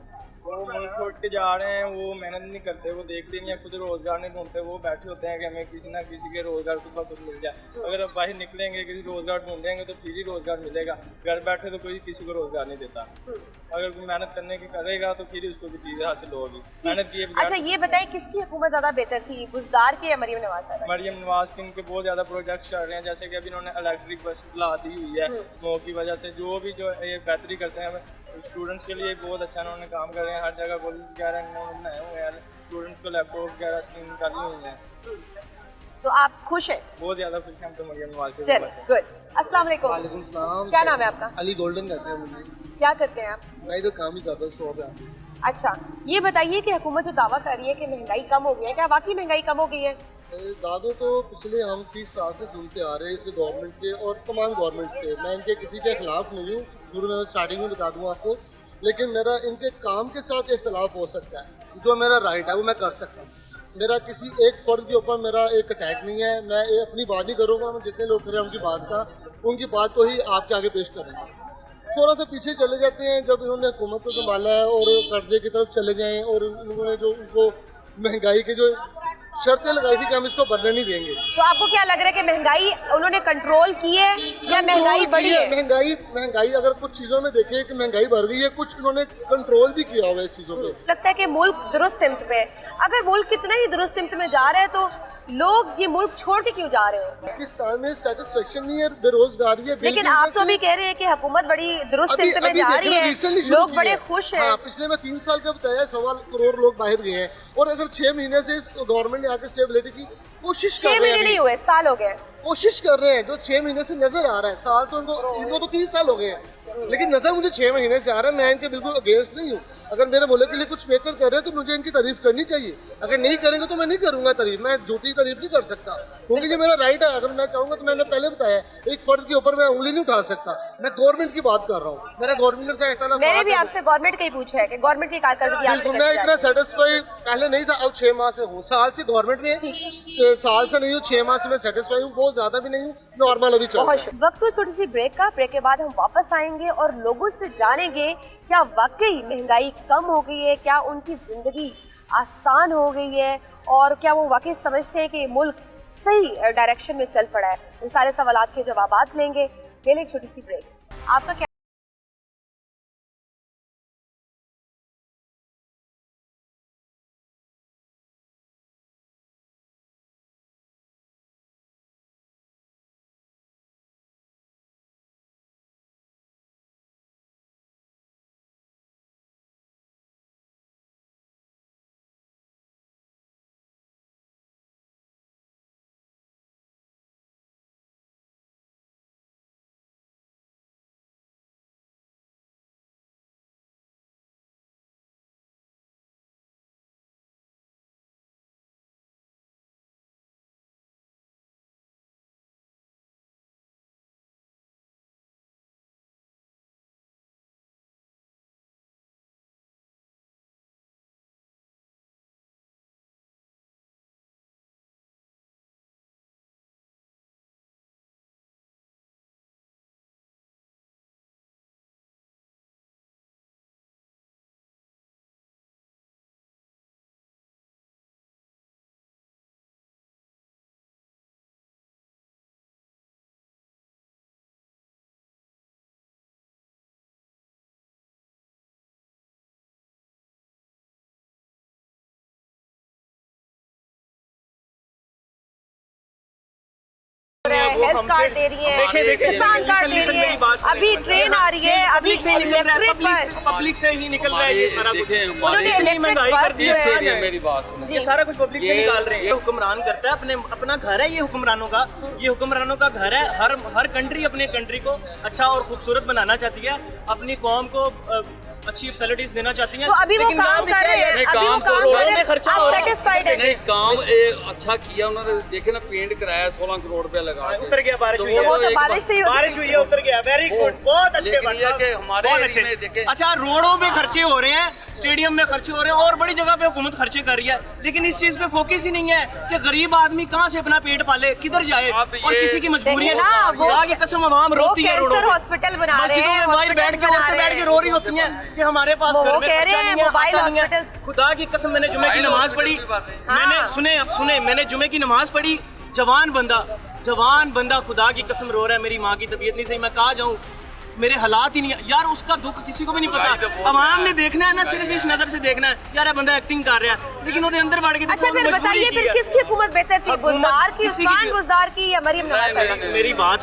वो मुल्क छोड़ के जा रहे हैं, वो मेहनत नहीं करते, वो देखते नहीं है, खुद रोजगार नहीं ढूंढते। वो बैठे होते हैं कि हमें किसी ना किसी के रोजगार खुद ब खुद मिल जाए। अगर अब बाहर निकलेंगे, किसी रोजगार ढूंढेंगे तो फिर ही रोजगार मिलेगा। घर बैठे तो कोई किसी को रोजगार नहीं देता। अगर कोई मेहनत करने की करेगा तो फिर ही उसको भी चीज़ें हासिल होगी। मेहनत की। अच्छा, ये बताइए किसकी हुकूमत ज़्यादा बेहतर थी, बुज़दार की या मरियम नवाज साहब? मरियम नवाज के इनके बहुत ज़्यादा प्रोजेक्ट चल रहे हैं, जैसे कि अभी इन्होंने इलेक्ट्रिक बस ला दी हुई है स्मोक की वजह से। जो भी जो ये बेहतरी करते हैं स्टूडेंट्स के लिए बहुत अच्छा इन्होंने काम कर रहे हैं। हर जगह कॉलेज वगैरह इन्होंने बनाए हुए हैं, स्टूडेंट्स को लैपटॉप वगैरह स्कीम निकाली हुई हैं। तो आप खुश हैं? बहुत ज़्यादा खुश हैं हम तो मरियम नवाज के। चलिए, गुड। अस्सलाम वालेकुम। वालेकुम सलाम। क्या नाम है आपका? अली गोल्डन कहते हैं मुझे। क्या करते हैं आप? मैं तो काम ही करता हूँ, शॉप है। अच्छा, ये बताइए कि हुकूमत जो दावा कर रही है कि महंगाई कम हो गई है, क्या वाकई महंगाई कम हो गई है? दावे तो पिछले हम 30 साल से सुनते आ रहे हैं इस गवर्नमेंट के और तमाम गवर्नमेंट्स के। मैं इनके किसी के खिलाफ नहीं हूँ, शुरू में स्टार्टिंग में बता दूँ आपको, लेकिन मेरा इनके काम के साथ इख्तलाफ हो सकता है। जो मेरा राइट है वो मैं कर सकता हूँ। मेरा किसी एक फ़र्द के ऊपर मेरा एक अटैक नहीं है। मैं अपनी बात नहीं करूँगा, मैं जितने लोग करें उनकी बात का, उनकी बात को ही आपके आगे पेश करूँगा। थोड़ा सा पीछे चले जाते हैं, जब इन्होंने हुकूमत को संभाला है और कर्जे की तरफ चले गए और उन्होंने जो उनको महंगाई के जो शर्तें लगाई थी कि हम इसको बढ़ने नहीं देंगे। तो आपको क्या लग रहा है कि महंगाई उन्होंने कंट्रोल की है या महंगाई बढ़ी है? महंगाई अगर कुछ चीज़ों में देखें कि महंगाई बढ़ गई है, कुछ इन्होंने कंट्रोल भी किया हुआ है इस चीज़ों पे। लगता है कि मुल्क दुरुस्त सिमत पे, अगर मुल्क कितना ही दुरुस्त सिमत में जा रहा है तो लोग ये मुल्क छोड़ के क्यों जा रहे हैं? पाकिस्तान में सेटिस्फेक्शन नहीं है, बेरोजगारी है। लेकिन आप तो अभी कह रहे हैं कि हुकूमत बड़ी दुरुस्त सिमत में जा रही है, लोग बड़े खुश हैं। हाँ, पिछले में 3 साल का बताया 1.25 करोड़ लोग बाहर गए हैं, और अगर 6 महीने से इस गवर्नमेंट ने आके स्टेबिलिटी की कोशिश कर रहे हैं। 6 महीने नहीं हुए, साल हो गए कोशिश कर रहे हैं, जो 6 महीने से नजर आ रहा है। साल तो इनको तो 3 साल हो गए हैं, लेकिन नजर मुझे 6 महीने से आ रहा है। मैं इनके बिल्कुल अगेंस्ट नहीं हूँ। अगर मेरे मुल्क के लिए कुछ बेहतर कर रहे हैं तो मुझे इनकी तारीफ करनी चाहिए। अगर नहीं करेंगे तो मैं नहीं करूंगा तारीफ, मैं झूठी तारीफ नहीं कर सकता, क्योंकि ये मेरा राइट है। अगर मैं चाहूंगा तो मैंने पहले बताया, एक फर्द के ऊपर मैं उंगली नहीं उठा सकता। मैं गवर्नमेंट की बात कर रहा हूँ, मेरा गवर्नमेंट से इतना। मैंने भी आपसे गवर्नमेंट का ही पूछा है कि गवर्नमेंट की कारकर्दगी बिल्कुल, मैं इतना सेटिस्फाई पहले नहीं था, अब 6 माह से हूँ। साल से गवर्नमेंट में, साल से नहीं हूँ, 6 माह से मैं सेटिस्फाई हूँ। बहुत ज्यादा भी नहीं हूँ, नॉर्मल अभी चल रहा है। वक्त तो छोटी सी ब्रेक का, ब्रेक के बाद हम वापस आएंगे और लोगों से जानेंगे क्या वाकई महंगाई कम हो गई है, क्या उनकी जिंदगी आसान हो गई है, और क्या वो वाकई समझते हैं कि ये मुल्क सही डायरेक्शन में चल पड़ा है। इन सारे सवालात के जवाबात लेंगे। ले लें छोटी सी ब्रेक। आपका क्या हेल्थ कार्ड दे रही है, किसान कार्ड दे रही है, अभी ट्रेन आ रही है, अभी पब्लिक से ही निकल रहा है ये सारा कुछ। उन्होंने इलेक्ट्रिक बस जो है, मेरी बात सुनो, ये सारा कुछ पब्लिक से निकाल रहे हैं। हुक्मरान करता है, अपना घर है ये हुक्मरानों का, ये हुक्मरानों का घर है। हर कंट्री अपने कंट्री को अच्छा और खूबसूरत बनाना चाहती है, अपनी कौम को अच्छी फैसिलिटीज देना चाहती हैं। तो अभी वो काम कर रहे हैं, अभी वो काम कर रहे हैं, खर्चा हो रहा है। सैटिस्फाइड है? नहीं, काम एक अच्छा किया उन्होंने। देखे ना, पेंट कराया 16 करोड़ रुपया लगा, उतर गया। बारिश हुई है, वो तो बारिश हुई है, उतर गया। वेरी गुड, बहुत अच्छे, हमारे एरिया में देखे। अच्छा, रोडों पे खर्चे हो रहे हैं, स्टेडियम में खर्चे हो रहे हैं, और बड़ी जगह पे हुकूमत खर्चे कर रही है, लेकिन इस चीज पे फोकस ही नहीं है कि गरीब आदमी कहाँ से अपना पेट पाले, किधर जाए, और किसी की मजबूरी है। कसम अवाम रोती है रोडों पे, हॉस्पिटल बना रहे हैं, मस्जिदों में बाहर बैठ के रो रही होती हैं कि हमारे पास मोबाइल हॉस्पिटल। खुदा की कसम, मैंने जुमे की नमाज पढ़ी, मैंने जुमे की नमाज पढ़ी। जवान बंदा खुदा की कसम रो रहा है, मेरी माँ की तबीयत नहीं सही, मैं कहाँ जाऊँ, मेरे हालात ही नहीं है। यार उसका दुख किसी को भी नहीं पता। अवाम ने देखना है ना, सिर्फ इस नजर से देखना है, यार बंदा एक्टिंग कर रहा है, लेकिन वो अंदर बढ़ के। अच्छा फिर बताइए, फिर किसकी हुकूमत बेहतर थी, बुज़दार की, उस्मान बुज़दार की, या मरियम नवाज? मेरी बात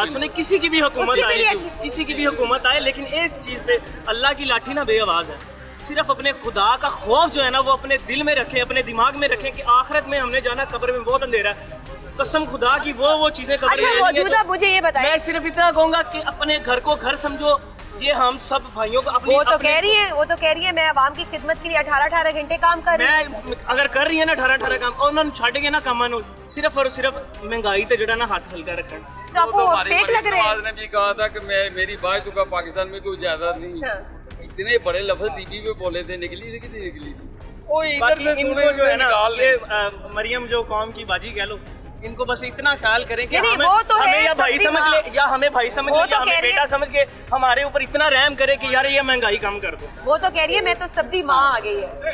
सुने, किसी की भी हुकूमत आए, लेकिन एक चीज पे अल्लाह की लाठी ना बेआवाज है। सिर्फ अपने खुदा का खौफ जो है ना, वो अपने दिल में रखें, अपने दिमाग में रखें कि आखिरत में हमने जाना, कब्र में बहुत अंधेरा है। कसम खुदा की वो चीजें कब्र में। मौजूदा मुझे ये बताइए, मैं सिर्फ इतना कहूंगा कि अपने घर को घर समझो। ये हम सब भाइयों को अपनी, वो तो कह रही है मैं आवाम की खिदमत के लिए 18 घंटे काम कर रही हूं। अगर कर रही है ना 18 काम, और उन्होंने छड़ गए ना काम, सिर्फ और सिर्फ महंगाई ते जड़ा ना हाथ हल्का रखना। तो आपको फेक लग रहे हैं? ने भी कहा था कि मैं मेरी बात का पाकिस्तान में कोई ज्यादा नहीं। इतने बड़े लफ्ज टीवी पे बोले थे, निकली थी। वो इधर से सुने जो है ना, ये मरियम जो कौम की बाजी कह लो, इनको बस इतना ख्याल करें कि हमें या भाई समझ ले, या हमें भाई समझ ले, या हमें बेटा समझ के हमारे ऊपर इतना रहम करे कि यार ये महंगाई कम कर दो। वो तो कह रही है मैं तो सब्जी माँ आ गई है।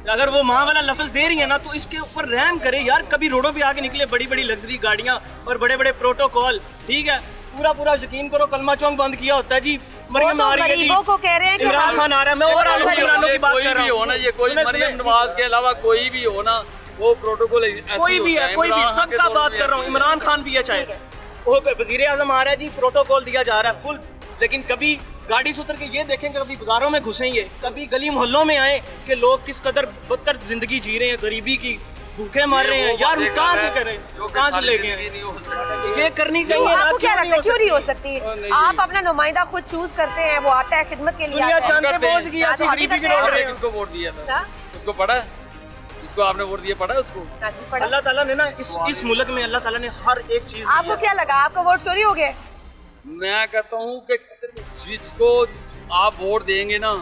अगर वो माँ वाला लफ्ज दे रही है ना, तो इसके ऊपर रहम करे यार। कभी रोडों पे आके निकले बड़ी बड़ी लग्जरी गाड़ियाँ और बड़े बड़े प्रोटोकॉल, ठीक है, पूरा यकीन करो कलमा चौक बंद किया होता है जी। मरियम आ रही है जी, इमरान खान आ रहा है, मैं ओवरऑल हुक्मरानों की बात कर रहा हूँ। ये कोई मरियम नवाज के अलावा कोई भी हो ना, वो प्रोटोकॉल कोई भी है, कोई भी, सबका बात कर रहा हूँ, इमरान खान भी है चाहे वो वजीर आजम आ रहा है जी, प्रोटोकॉल दिया जा रहा है फुल, लेकिन कभी गाड़ी से उतर के ये देखें, कभी बाजारों में घुसेंगे, कभी गली मोहल्लों में आए कि लोग किस कदर बदतर जिंदगी जी रहे हैं, गरीबी की भूखे मर रहे हैं यार, कहाँ से करें, कहाँ से लेके ये करनी चाहिए। आपको क्या लगता है क्यों नहीं हो सकती? आप अपना नुमाइंदा खुद चूज करते हैं, वो आता है खिदमत के लिए, किसको वोट दिया था, उसको पढ़ा, जिसको आपने वोट दिया पढ़ा उसको? अल्लाह ताला ने ना इस मुल्क में अल्लाह ताला ने हर एक चीज। आपको क्या लगा, आपका वोट चोरी हो गया? मैं कहता हूँ कि जिसको आप वोट देंगे ना,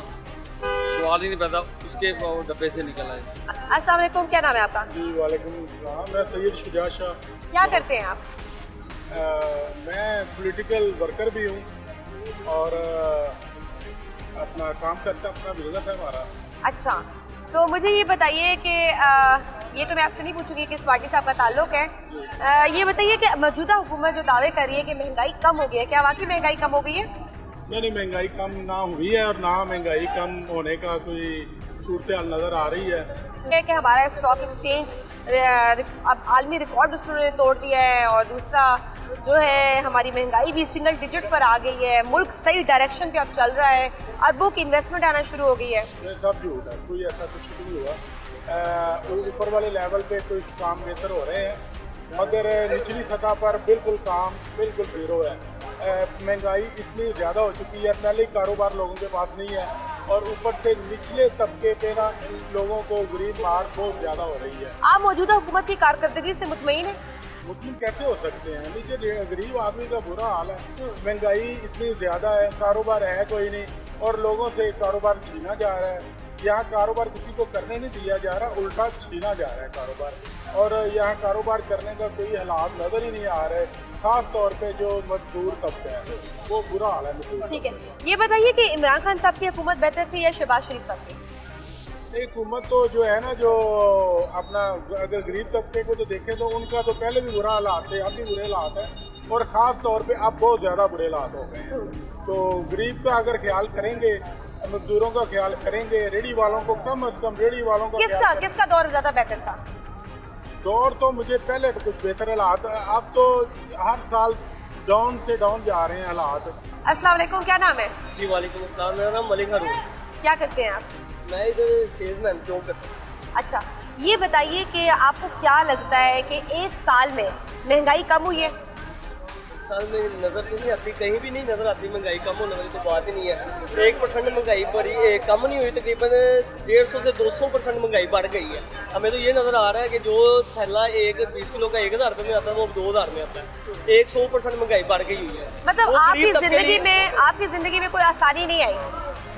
सवाल ही नहीं पैदा, उसके डब्बे से निकल आए। अस्सलाम वालेकुम, क्या नाम है आपका? जी वालेकुम सलाम, मैं सैयद शुजा शाह। क्या करते हैं आप? मैं पॉलिटिकल वर्कर भी हूँ और अपना काम करता, अपना बिजनेस है हमारा। अच्छा, तो मुझे ये बताइए कि ये तो मैं आपसे नहीं पूछूंगी किस पार्टी से आपका ताल्लुक है, ये बताइए कि मौजूदा हुकूमत जो दावे कर रही है कि महंगाई कम हो गई है, क्या वाकई महंगाई कम हो गई है? नहीं, महंगाई कम ना हुई है और ना महंगाई कम होने का कोई सूरत हाल नज़र आ रही है कि हमारा स्टॉक एक्सचेंज अब आलमी रिकॉर्ड उसने तोड़ दिया है, और दूसरा जो है हमारी महंगाई भी सिंगल डिजिट पर आ गई है, मुल्क सही डायरेक्शन पे अब चल रहा है, अरबों की इन्वेस्टमेंट आना शुरू हो गई है। ये सब झूठ है, कोई ऐसा कुछ नहीं हुआ। ऊपर वाले लेवल पे कोई काम बेहतर हो रहे हैं, मगर निचली सतह पर बिल्कुल काम बिल्कुल जीरो है। महंगाई इतनी ज़्यादा हो चुकी है, पहले ही कारोबार लोगों के पास नहीं है, और ऊपर से निचले तबके पे ना लोगों को गरीब मार बहुत ज़्यादा हो रही है। आप मौजूदा हुकूमत की कारकर्दगी से मुतमईन हैं? मुतमिन कैसे हो सकते हैं, नीचे गरीब आदमी का बुरा हाल है, महंगाई इतनी ज़्यादा है, कारोबार है कोई नहीं, और लोगों से कारोबार छीना जा रहा है। यहाँ कारोबार किसी को करने नहीं दिया जा रहा, उल्टा छीना जा रहा है कारोबार, और यहाँ कारोबार करने का कोई हालात नज़र ही नहीं आ रहे, खास तौर पे जो मजदूर तबका है वो बुरा हाल है मजदूर। ठीक है, ये बताइए कि इमरान खान साहब की हुकूमत बेहतर थी या शहबाज शरीफ साहब की? हुकूमत तो जो है ना, जो अपना अगर गरीब तबके को तो देखें तो उनका तो पहले भी बुरा हालात थे, अब भी बुरे हालात हैं, और ख़ास तौर पे अब बहुत ज़्यादा बुरे हालात हो गए हैं। तो गरीब का अगर ख्याल करेंगे, मजदूरों का ख्याल करेंगे, रेडी वालों को कम अज कम रेडी वालों का किसका दौर ज़्यादा बेहतर था? दौर तो मुझे पहले तो कुछ बेहतर हालात, अब तो हर साल डाउन से डाउन जा रहे हैं हालात। अस्सलाम वालेकुम, क्या नाम है? जी वालेकुम अस्सलाम, मेरा नाम मलिक हारून। क्या करते हैं आप? मैं इधर सेल्समैन जॉब करता हूँ। अच्छा, ये बताइए कि आपको क्या लगता है कि एक साल में महंगाई कम हुई है? साल में नज़र तो नहीं आती, कहीं भी नहीं नज़र आती महंगाई कम होने वाली तो बात ही नहीं है। 1% महंगाई बढ़ी, कम नहीं हुई, तकरीबन 150 से 200% महंगाई बढ़ गई है। हमें तो ये नज़र आ रहा है कि जो थैला 20 किलो का 1000 रुपये में आता है वो 2000 में आता है। 100% महंगाई बढ़ गई हुई है। मतलब आपकी ज़िंदगी में कोई आसानी नहीं आई?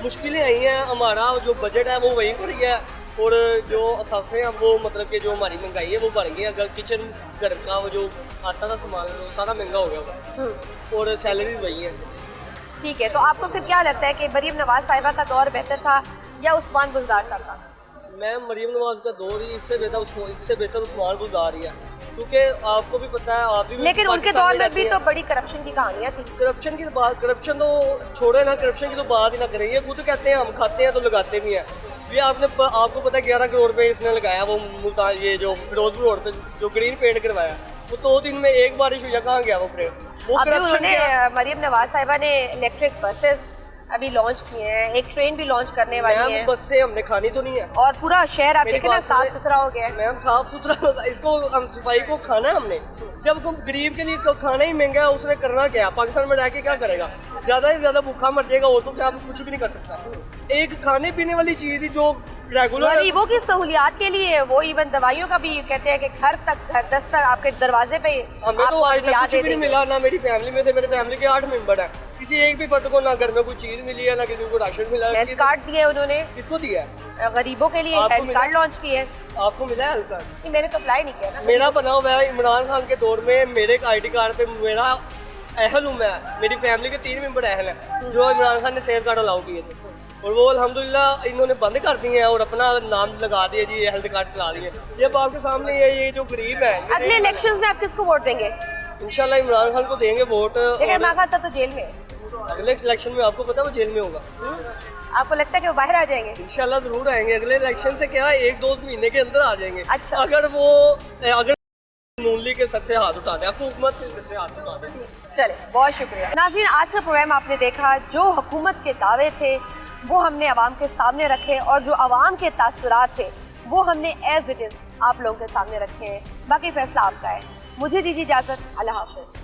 मुश्किलें आई हैं, हमारा जो बजट है वो वही बढ़ गया, और जो असासे हैं वो मतलब कि जो हमारी महंगाई है वो बढ़ गई। अगर किचन घर का वो जो आता था सामान वो सारा महंगा हो गया, और सैलरीज वही हैं। ठीक है, तो आपको फिर क्या लगता है कि मरीम नवाज साहिबा का दौर बेहतर था या उस्मान गुलजार साहब का? मैं मरीम नवाज का दौर ही इससे बेहतर उस्मान गुलजार ही है, क्योंकि आपको भी पता है, आप भी। लेकिन उनके दौर में भी तो बड़ी करप्शन की कहानियाँ थी। करप्शन की बात, करप्शन तो छोड़े ना, करप्शन की तो बात ही ना करें। ये खुद कहते हैं हम खाते हैं तो लगाते भी हैं। ये आपको पता है 11 करोड़ रुपए इसने लगाया वो मुल्तान, ये जो फिरोजपुर रोड पे जो ग्रीन पेंट करवाया, वो 2 दिन में एक बारिश हुई, कहाँ गया वो पेंट? वो करप्शन है। मरीम नवाज साहिबा ने इलेक्ट्रिक बसेस अभी लॉन्च किए हैं, एक ट्रेन भी लॉन्च करने वाली है। बस से हमने खानी तो नहीं है, और पूरा शहर आप देखें ना साफ सुथरा हो गया है। मैम साफ सुथरा, इसको हम सफाई को खाना है हमने, जब गरीब के लिए तो खाना ही महंगा है, उसने करना क्या? पाकिस्तान में रह के क्या करेगा? ज़्यादा से ज़्यादा भूखा मर जाएगा, और तो क्या कुछ भी नहीं कर सकता। एक खाने पीने वाली चीज़ जो रेगुलर गरीबों की सहूलियात के लिए, वो इवन दवाइयों का भी कहते हैं कि घर दस्तक आपके दरवाजे पे। हमें तो आज तक कुछ भी नहीं मिला, ना मेरी फैमिली में से, मेरे फैमिली के 8 मेंबर हैं, किसी एक भी फर्द को ना घर में कोई चीज मिली है, ना किसी को राशन मिला। हेल्थ कार्ड दिए उन्होंने, किसको दिया? गरीबों के लिए हेल्थ कार्ड लॉन्च किए। आपको मिला है हेल्थ कार्ड? मैंने तो अप्लाई नहीं किया ना। मेरा बना हुआ है इमरान खान के दौर में, मेरे ID कार्ड पे मेरा अहल हूँ मैं, मेरी फैमिली के 3 मेंबर अहल हैं जो इमरान खान ने सेहत कार्ड अलाउ किए थे, और वो अल्हम्दुलिल्लाह इन्होंने बंद कर दिए हैं और अपना नाम लगा दिया जी, हेल्थ कार्ड चला दिए। ये अब आपके सामने ये जो गरीब है। अगले इलेक्शंस में आप किसको वोट देंगे? इंशाल्लाह इमरान खान को देंगे वोट। इमरान खान साहब तो जेल में। अगले इलेक्शन में आपको पता है वो जेल में होगा। आपको लगता है कि वो बाहर आ जाएंगे? इंशाल्लाह जरूर आएंगे। अगले इलेक्शन से क्या है 1-2 महीने के अंदर आ जाएंगे। अच्छा। अगर नून लीग के सर से हाथ उठा दे, आपको हुकूमत के सर से हाथ उठा दे। चले, बहुत शुक्रिया। नाज़रीन, आज का प्रोग्राम आपने देखा, जो हुकूमत के दावे थे वो हमने आवाम के सामने रखे और जो आवाम के तासुरात थे वो हमने एज इट इज़ आप लोगों के सामने रखे हैं। बाकी फैसला आपका है। मुझे दीजिए इजाज़त। अल्लाह हाफ़िज़।